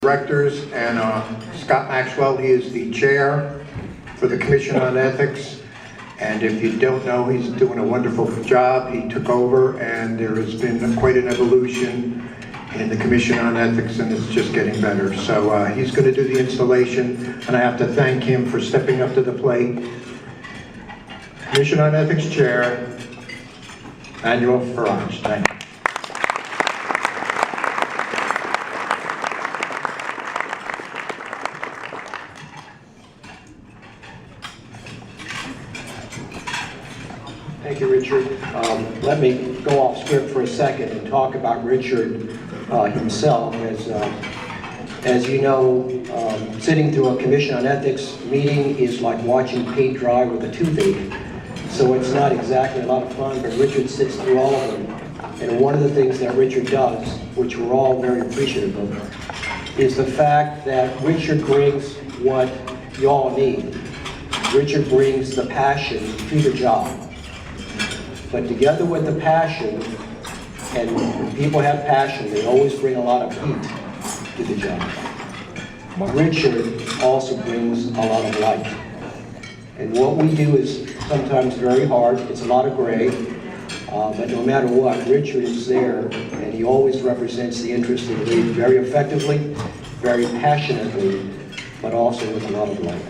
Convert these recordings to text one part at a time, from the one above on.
Directors, and Scott Maxwell, he is the chair for the Commission on Ethics. And if you don't know, he's doing a wonderful job. He took over, and there has been quite an evolution in the Commission on Ethics, and it's just getting better. So he's going to do the installation, and I have to thank him for stepping up to the plate. Commission on Ethics Chair, Manuel Farage. Thank you. Thank you, Richard. Let me go off script for a second and talk about Richard himself. As you know, sitting through a Commission on Ethics meeting is like watching paint dry with a toothache. So it's not exactly a lot of fun, but Richard sits through all of them. And one of the things that Richard does, which we're all very appreciative of, is the fact that Richard brings what you all need. Richard brings the passion to the job. But together with the passion, and when people have passion, they always bring a lot of heat to the job. Richard also brings a lot of light. And what we do is sometimes very hard. It's a lot of gray. But no matter what, Richard is there, and he always represents the interest of the league very effectively, very passionately, but also with a lot of light.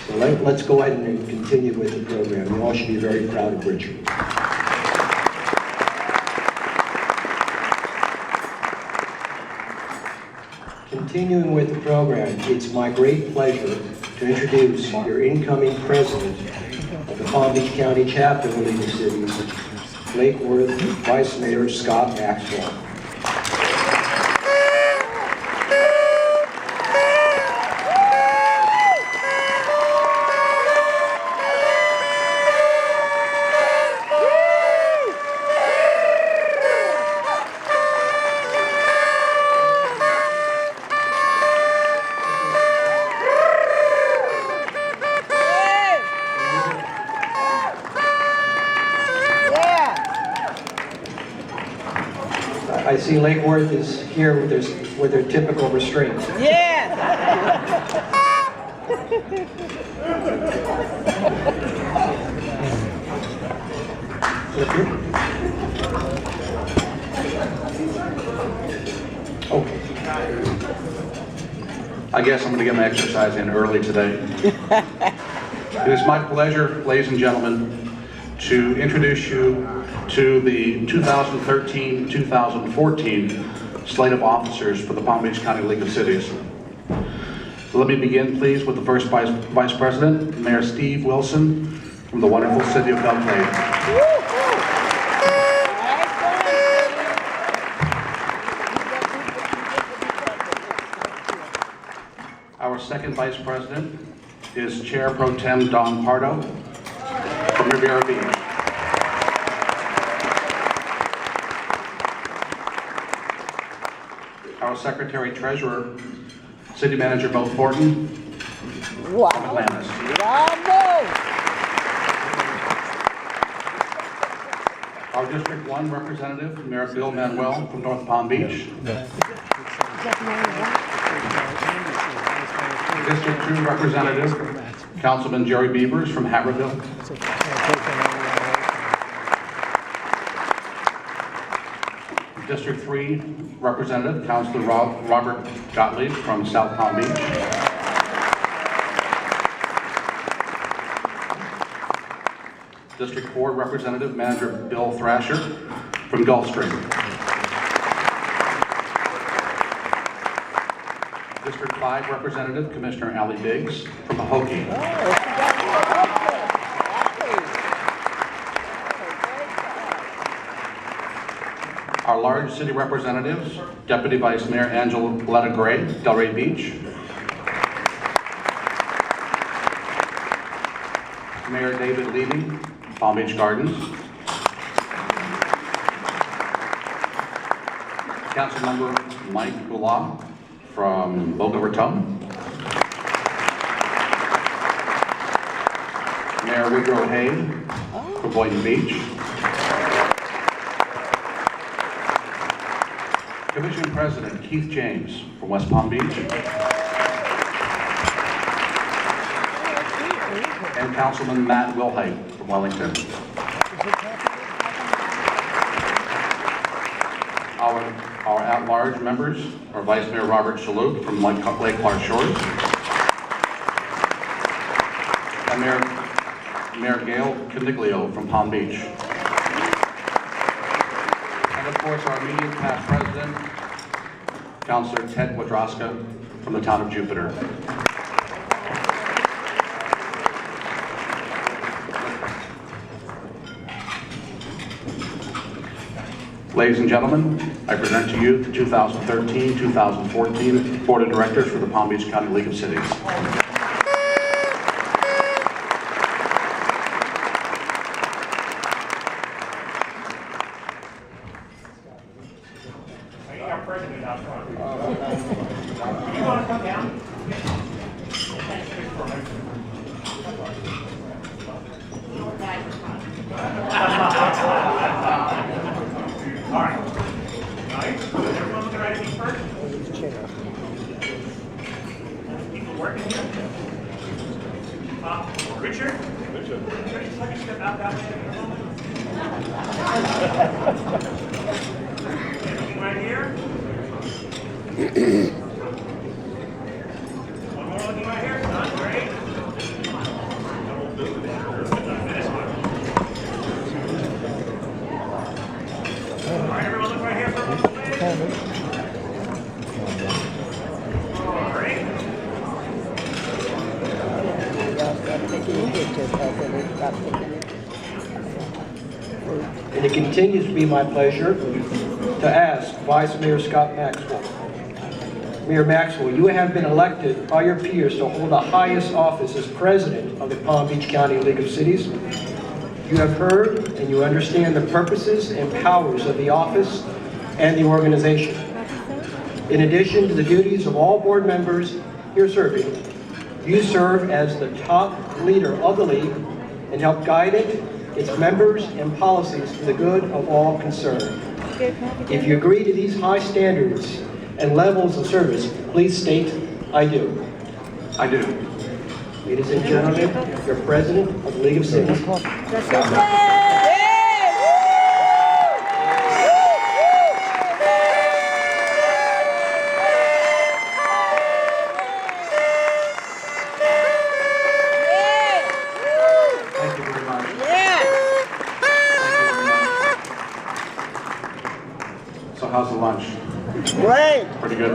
So let's go ahead and continue with the program. You all should be very proud of Richard. Continuing with the program, it's my great pleasure to introduce your incoming president of the Palm Beach County Chapter of the League of Cities, Lake Worth Vice Mayor Scott Maxwell. I see Lake Worth is here with their typical restraint. Yeah! Okay. I guess I'm going to get my exercise in early today. It is my pleasure, ladies and gentlemen, to introduce you to the 2013-2014 slate of officers for the Palm Beach County League of Cities. Let me begin, please, with the first Vice President, Mayor Steve Wilson, from the wonderful city of Belle Plaine. Our second Vice President is Chair Pro Tem Don Pardo from Riviera Beach. Our Secretary Treasurer, City Manager Bill Thornton from Atlantis. Our District 1 Representative, Mayor Bill Manuel from North Palm Beach. District 2 Representative, Councilman Jerry Beavers from Haverhill. District 3 Representative, Councilor Robert Gottlieb from South Palm Beach. District 4 Representative, Manager Bill Thrasher from Gulfstream. District 5 Representative, Commissioner Allie Biggs from Pahokee. Our large city representatives, Deputy Vice Mayor Angeletta Gray, Delray Beach. Mayor David Levy, Palm Beach Gardens. Councilmember Mike Goulart from Boca Raton. Mayor Woodrow Hay from Boynton Beach. Commission President Keith James from West Palm Beach. And Councilman Matt Wilhite from Wellington. Our at-large members are Vice Mayor Robert Shalhoub from Lake Clark Shores. And Mayor Gail Caniglio from Palm Beach. And of course, our immediate past president, Councilor Ted Wadroska from the town of Jupiter. Ladies and gentlemen, I present to you the 2013-2014 Board of Directors for the Palm Beach County League of Cities. Our president out front. You want to come down? All right. Nice. Everyone looking right at me first? People working here? Richard? Richard, just let me step out that way for a moment. Okay, looking right here. One more looking right here. Done. Great. This one. All right, everyone look right here for a moment, please. All right. And it continues to be my pleasure to ask Vice Mayor Scott Maxwell. Mayor Maxwell, you have been elected by your peers to hold the highest office as president of the Palm Beach County League of Cities. You have heard and you understand the purposes and powers of the office and the organization. In addition to the duties of all board members here serving, you serve as the top leader of the league and help guide it, its members, and policies for the good of all concerned. If you agree to these high standards and levels of service, please state, I do. I do. Ladies and gentlemen, your president of the League of Cities. Thank you very much. So how's the lunch? Great. Pretty good.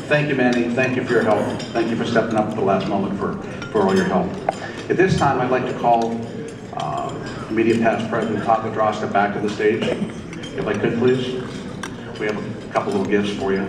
Thank you, Manny. Thank you for your help. Thank you for stepping up at the last moment for all your help. At this time, I'd like to call immediate past President Todd Wadroska back to the stage. If I could, please. We have a couple little gifts for you.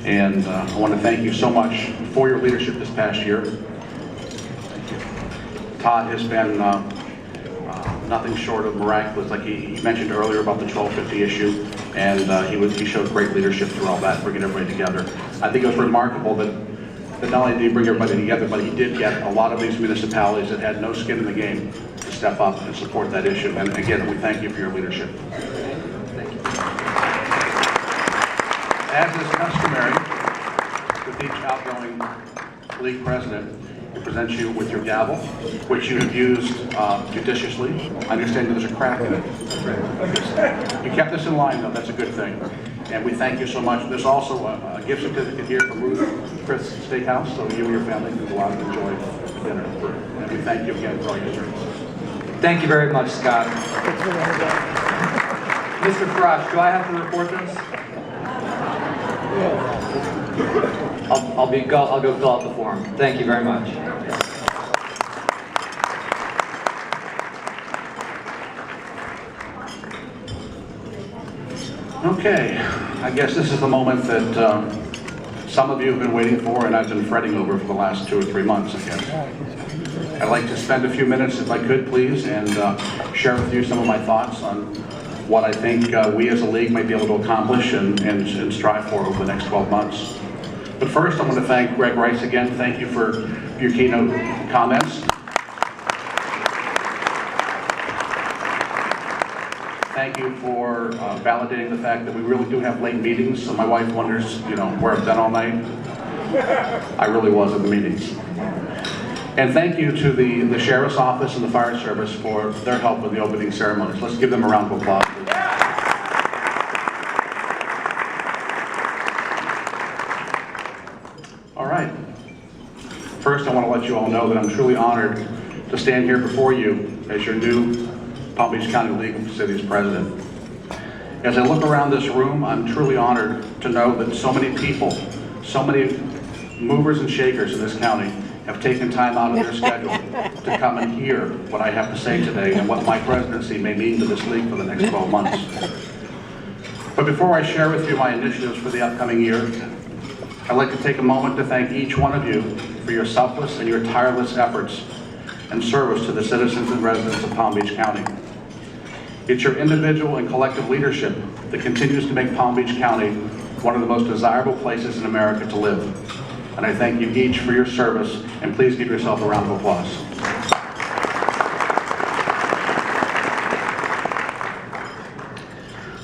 And I want to thank you so much for your leadership this past year. Todd has been nothing short of miraculous, like he mentioned earlier about the 1250 issue, and he showed great leadership through all that, bringing everybody together. I think it was remarkable that not only did he bring everybody together, but he did get a lot of these municipalities that had no skin in the game to step up and support that issue. And again, we thank you for your leadership. Thank you. As is customary with each outgoing league president, we present you with your gavel, which you have used judiciously. I understand there's a crack in it. You kept us in line, though. That's a good thing. And we thank you so much. There's also a gift certificate here from Ruth Chris Steakhouse, so you and your family can go out and enjoy dinner. And we thank you again for all your service. Thank you very much, Scott. Mr. Frosch, do I have to report this? I'll go fill out the form. Thank you very much. Okay, I guess this is the moment that some of you have been waiting for, and I've been fretting over for the last 2 or 3 months, I guess. I'd like to spend a few minutes, if I could, please, and share with you some of my thoughts on what I think we as a league might be able to accomplish and strive for over the next 12 months. But first, I want to thank Greg Rice again. Thank you for your keynote comments. thank you for validating the fact that we really do have late meetings, so my wife wonders, where I've been all night. I really was at the meetings. And thank you to the Sheriff's Office and the Fire Service for their help with the opening ceremonies. Let's give them a round of applause. All right. First, I want to let you all know that I'm truly honored to stand here before you as your new Palm Beach County League of Cities President. As I look around this room, I'm truly honored to know that so many people, so many movers and shakers in this county have taken time out of their schedule to come and hear what I have to say today and what my presidency may mean to this league for the next 12 months. But before I share with you my initiatives for the upcoming year, I'd like to take a moment to thank each one of you for your selfless and your tireless efforts and service to the citizens and residents of Palm Beach County. It's your individual and collective leadership that continues to make Palm Beach County one of the most desirable places in America to live. And I thank you each for your service, and please give yourself a round of applause.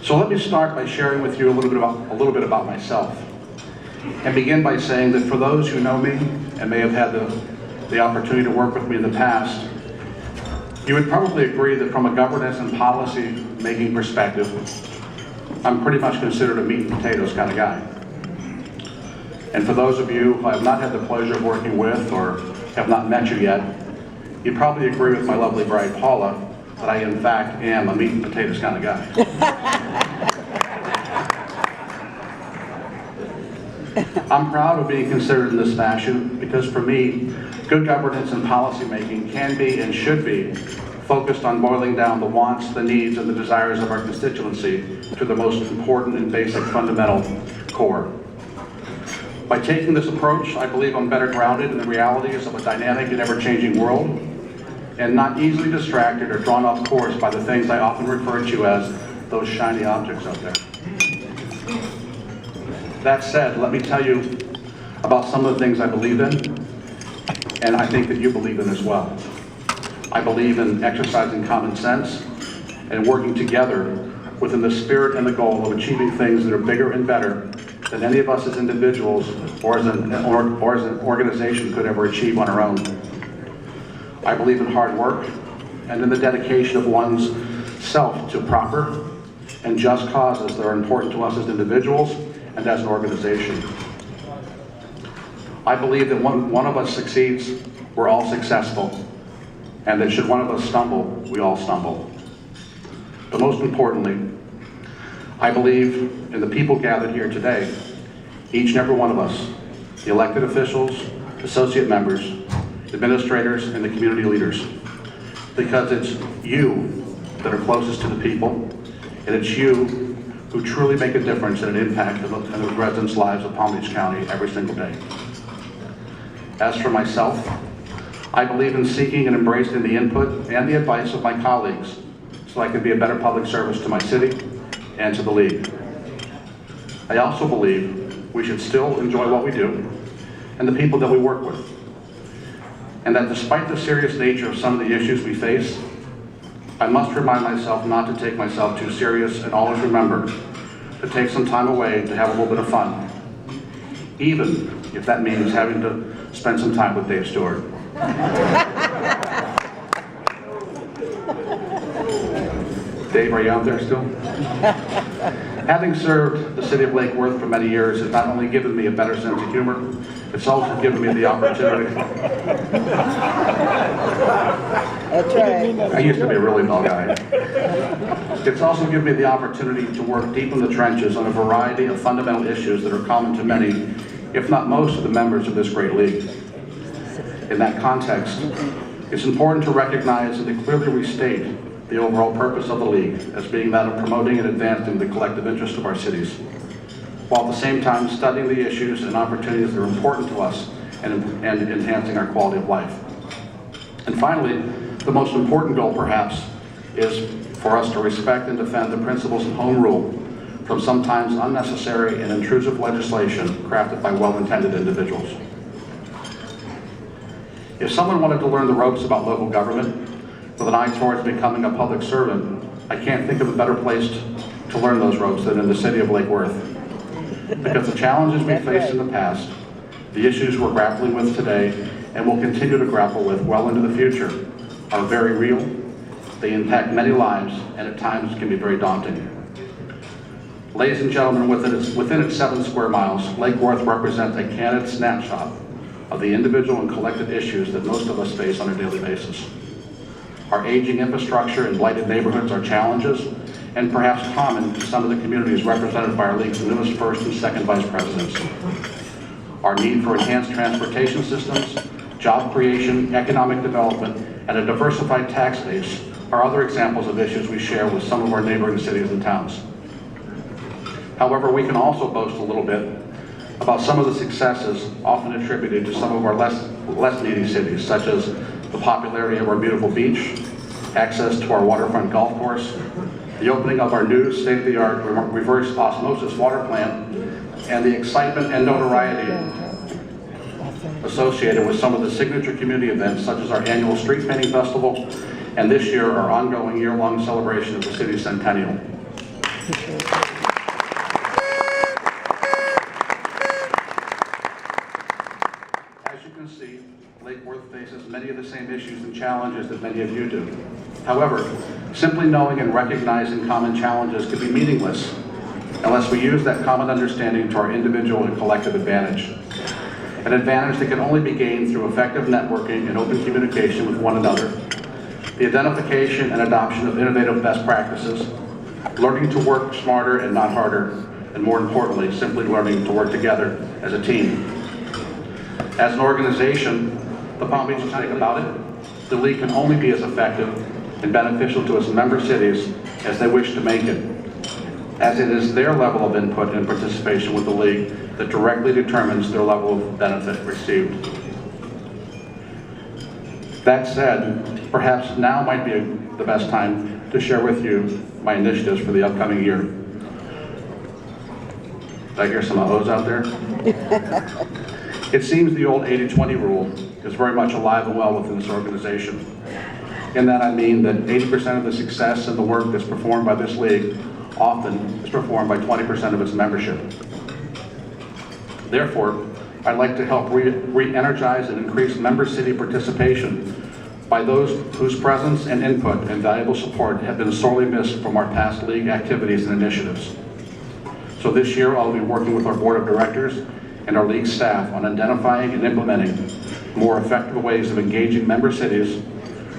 So let me start by sharing with you a little bit about myself, and begin by saying that for those who know me and may have had the opportunity to work with me in the past, you would probably agree that from a governance and policy making perspective, I'm pretty much considered a meat and potatoes kind of guy. And for those of you who I have not had the pleasure of working with or have not met you yet, you'd probably agree with my lovely bride Paula that I in fact am a meat and potatoes kind of guy. I'm proud of being considered in this fashion because for me, good governance and policy making can be and should be focused on boiling down the wants, the needs, and the desires of our constituency to the most important and basic fundamental core. By taking this approach, I believe I'm better grounded in the realities of a dynamic and ever-changing world, and not easily distracted or drawn off course by the things I often refer to as those shiny objects out there. That said, let me tell you about some of the things I believe in, and I think that you believe in as well. I believe in exercising common sense and working together within the spirit and the goal of achieving things that are bigger and better than any of us as individuals or as an organization could ever achieve on our own. I believe in hard work and in the dedication of one's self to proper and just causes that are important to us as individuals and as an organization. I believe that when one of us succeeds, we're all successful, and that should one of us stumble, we all stumble. But most importantly, I believe in the people gathered here today, each and every one of us, the elected officials, associate members, administrators, and the community leaders, because it's you that are closest to the people, and it's you who truly make a difference and an impact in the residents' lives of Palm Beach County every single day. As for myself, I believe in seeking and embracing the input and the advice of my colleagues so I can be a better public service to my city and to the league. I also believe we should still enjoy what we do and the people that we work with, and that despite the serious nature of some of the issues we face, I must remind myself not to take myself too serious and always remember to take some time away to have a little bit of fun, even if that means having to spend some time with Dave Stewart. Dave, are you out there still? Having served the city of Lake Worth for many years has not only given me a better sense of humor, it's also given me the opportunity. That's right. I used to be a really dull guy. It's also given me the opportunity to work deep in the trenches on a variety of fundamental issues that are common to many, if not most, of the members of this great league. In that context, it's important to recognize and to clearly restate the overall purpose of the league as being that of promoting and advancing the collective interest of our cities, while at the same time studying the issues and opportunities that are important to us and enhancing our quality of life. And finally, the most important goal perhaps is for us to respect and defend the principles of home rule from sometimes unnecessary and intrusive legislation crafted by well-intended individuals. If someone wanted to learn the ropes about local government with an eye towards becoming a public servant, I can't think of a better place to learn those ropes than in the city of Lake Worth. Because the challenges we faced in the past, the issues we're grappling with today, and will continue to grapple with well into the future, are very real. They impact many lives, and at times can be very daunting. Ladies and gentlemen, within its 7 square miles, Lake Worth represents a candid snapshot of the individual and collective issues that most of us face on a daily basis. Our aging infrastructure and blighted neighborhoods are challenges, and perhaps common to some of the communities represented by our league's newest first and second vice presidents. Our need for enhanced transportation systems, job creation, economic development, and a diversified tax base are other examples of issues we share with some of our neighboring cities and towns. However, we can also boast a little bit about some of the successes often attributed to some of our less needy cities, such as the popularity of our beautiful beach, access to our waterfront golf course, the opening of our new state-of-the-art reverse osmosis water plant, and the excitement and notoriety associated with some of the signature community events, such as our annual street painting festival, and this year, our ongoing year-long celebration of the city's centennial. As you can see, Lake Worth faces many of the same issues and challenges that many of you do. However, simply knowing and recognizing common challenges could be meaningless unless we use that common understanding to our individual and collective advantage. An advantage that can only be gained through effective networking and open communication with one another, the identification and adoption of innovative best practices, learning to work smarter and not harder, and more importantly, simply learning to work together as a team. As an organization, the Palm Beach Think about it, the League can only be as effective and beneficial to its member cities as they wish to make it, as it is their level of input and participation with the League that directly determines their level of benefit received. That said, perhaps now might be the best time to share with you my initiatives for the upcoming year. Did I hear some O's out there? It seems the old 80-20 rule is very much alive and well within this organization. In that I mean that 80% of the success and the work that's performed by this league often is performed by 20% of its membership. Therefore, I'd like to help re-energize and increase member city participation by those whose presence and input and valuable support have been sorely missed from our past league activities and initiatives. So this year, I'll be working with our board of directors and our league staff on identifying and implementing more effective ways of engaging member cities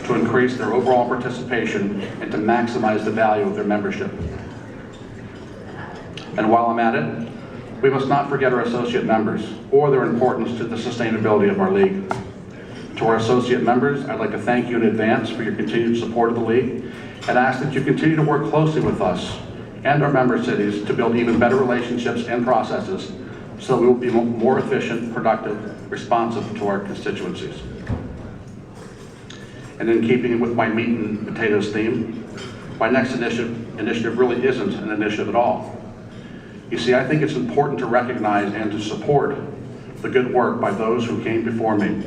to increase their overall participation and to maximize the value of their membership. And while I'm at it, we must not forget our associate members or their importance to the sustainability of our league. To our associate members, I'd like to thank you in advance for your continued support of the league and ask that you continue to work closely with us and our member cities to build even better relationships and processes so we will be more efficient, productive, responsive to our constituencies. And in keeping with my meat and potatoes theme, my next initiative really isn't an initiative at all. You see, I think it's important to recognize and to support the good work by those who came before me,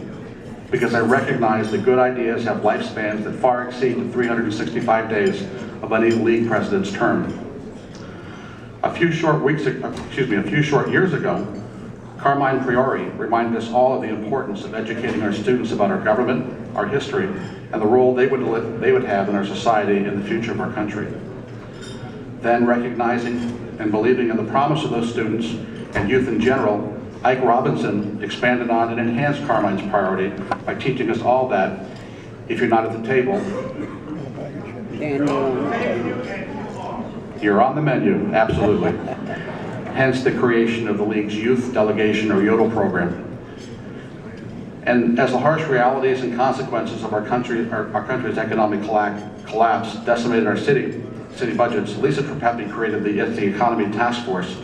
because I recognize that good ideas have lifespans that far exceed the 365 days of any league president's term. A few short years ago, Carmine Priori reminded us all of the importance of educating our students about our government, our history, and the role they would have in our society and the future of our country. Then, recognizing and believing in the promise of those students and youth in general, Ike Robinson expanded on and enhanced Carmine's priority by teaching us all that if you're not at the table, you're on the menu, absolutely. Hence the creation of the League's Youth Delegation or YODEL program. And as the harsh realities and consequences of our country's economic collapse decimated our city budgets, Lisa Trapeppi created the Economy Task Force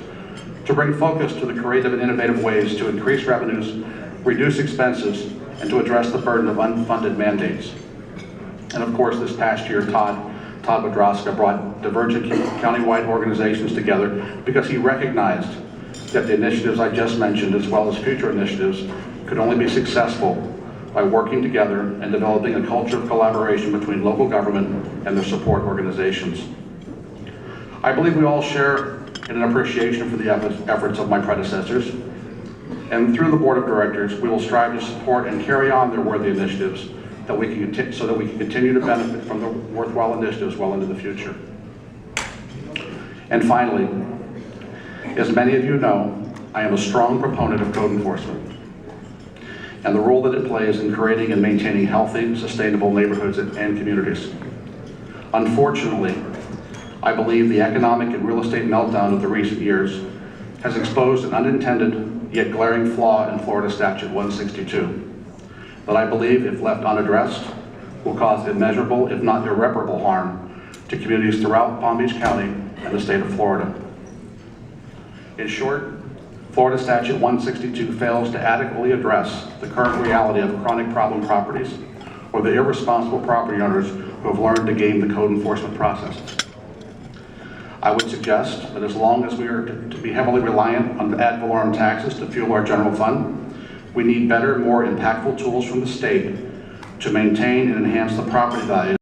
to bring focus to the creative and innovative ways to increase revenues, reduce expenses, and to address the burden of unfunded mandates. And of course, this past year, Todd Bodroska brought divergent countywide organizations together because he recognized that the initiatives I just mentioned, as well as future initiatives, could only be successful by working together and developing a culture of collaboration between local government and their support organizations. I believe we all share in an appreciation for the efforts of my predecessors, and through the Board of Directors, we will strive to support and carry on their worthy initiatives so that we can continue to benefit from the worthwhile initiatives well into the future. And finally, as many of you know, I am a strong proponent of code enforcement and the role that it plays in creating and maintaining healthy, sustainable neighborhoods and communities. Unfortunately, I believe the economic and real estate meltdown of the recent years has exposed an unintended yet glaring flaw in Florida Statute 162 that I believe, if left unaddressed, will cause immeasurable, if not irreparable harm to communities throughout Palm Beach County and the state of Florida. In short, Florida Statute 162 fails to adequately address the current reality of chronic problem properties or the irresponsible property owners who have learned to game the code enforcement process. I would suggest that as long as we are to be heavily reliant on ad valorem taxes to fuel our general fund, we need better, more impactful tools from the state to maintain and enhance the property value